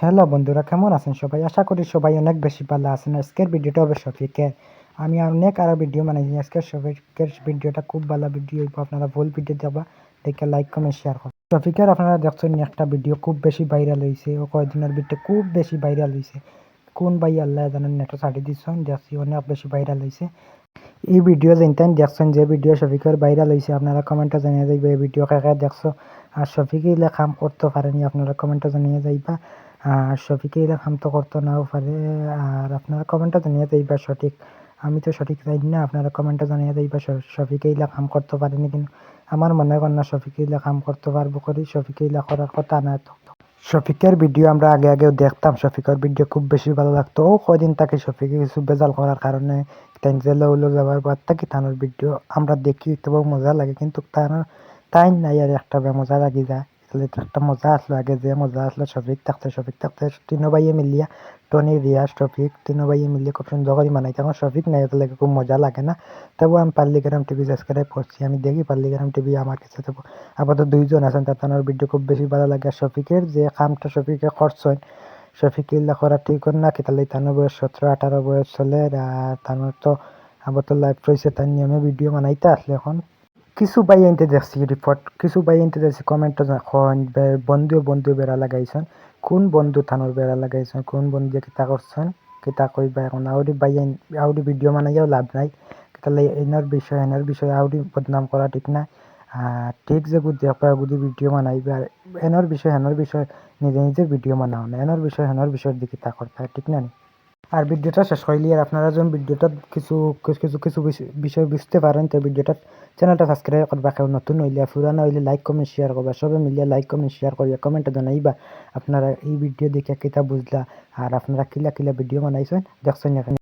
Hello বন্ধুরা, কেমন আছেন সবাই? আশা করি সবাই অনেক বেশি ভালো আছেন। আজকের ভিডিওটা হবে শফিকের। আমি অনেক আরো ভিডিও বানাইছি, আজকের শফিকের ভিডিওটা খুব ভালো ভিডিও হইব। আপনারা ফুল ভিডিও দেবা দেখে লাইক কমেন্ট শেয়ার করুন। শফিকের আপনারা দেখছেন একটা ভিডিও খুব বেশি ভাইরাল হয়েছে, ও কয়েকদিনের ভিতরে খুব বেশি ভাইরাল হয়েছে। কোন ভাই আল্লাহ জানেন, নেটও ছাড়ি দিচ্ছেন, দেখছি অনেক বেশি ভাইরাল হয়েছে। এই ভিডিও যেনতেন দেখছেন, যে ভিডিও শফিকের ভাইরাল হয়েছে, আপনারা কমেন্টে জানিয়ে যাইবে এই ভিডিও কাকে দেখছো। আর শফিকে ইলে কাম করতে পারেনি, আপনারা কমেন্টে জানিয়ে যাইবা। আর শফিকে ইলে কাম তো করতে নাও পারে, আর আপনারা কমেন্টে জানিয়ে যাইবা সঠিক। আমি তো সঠিক জানি না, আপনারা কমেন্টে জানিয়ে যাইবা শফিকে ইলে কাম করতে পারেনি। কিন্তু আমার মনে হয় না শফিকে ইলে কাম করতে পারবো করি, শফিকে ইলে করার কথা না তো। শফিকের ভিডিও আমরা আগে আগেও দেখতাম, শফিকের ভিডিও খুব বেশি ভালো লাগতো। ও কদিন তাকে শফিকে কিছু বেজাল করার কারণে জেলে উলো যাওয়ার পর থাকি তানোর ভিডিও আমরা দেখি, তবু মজা লাগে। কিন্তু তাই নাই আর একটা মজা লাগি যায়। তাহলে তো একটা মজা আসলো, আগে যে মজা আসলো শফিক থাকতে তিনো ভাইয়ে মিলিয়া, টনি, রিয়াজ, শফিক তিনো ভাইয়ে মিলিয়ে খুব সুন্দর করে মানাই। তখন শফিক নাই তাহলে খুব মজা লাগে না। তবু আমি পাল্লিগ্রাম টিভি সাবস্ক্রাইব করছি, আমি দেখি পাল্লিগ্রাম টিভি আমার কাছে। তবু আপাতত দুইজন আছেন, তার ভিডিও খুব বেশি ভালো লাগে। আর শফিকের যে কামটা শফিকে করছেন, শফিক ইল্লা করা ঠিক না কি, তাহলে তার বয়স 17-18 বয়স চলে। আর তার তো আবার তো লাইভ রয়েছে, তার নিয়মে ভিডিও বানাইতে আসলে এখন কিছু বাই আনতে দেখছি রিপোর্ট, কিছু বাই আনতে দেখছি কমেন্ট যখন বন্ধু বেড়া লাগাইছেন। কোন বন্ধু থানোর বেড়া লাগাইছেন, কোন বন্ধু কিতা করছেন, কিতা কইবা এখন। আউরি বাই আউরি ভিডিও বানাইয়াও লাভ নাই, তাহলে এনার বিষয় আউরি বদনাম করা ঠিক না। ঠিক যে বুদ্ধি আপনার বুদ্ধি ভিডিও বানাইবে, আর হেনর বিষয় নিজে নিজে ভিডিও বানাও না, হেনর বিষয়ের দিকে তা করতে হয়, ঠিক না? আর ভিডিওটা শেষ হইলে আর আপনারা যখন ভিডিওটা কিছু বিষয় বুঝতে পারেন, তো ভিডিওটা চ্যানেলটা সাবস্ক্রাইব করবা, কেউ নতুন হইলে পুরানো হইলে লাইক কমেন্ট শেয়ার করবা, সবে মিলিয়ে লাইক কমেন্ট শেয়ার করিয়া কমেন্টে জানাইবা আপনারা এই ভিডিও দেখে কিতা বুঝলা, আর আপনারা কিলা কিলা ভিডিও বানাইছেন দেখছেন এখানে।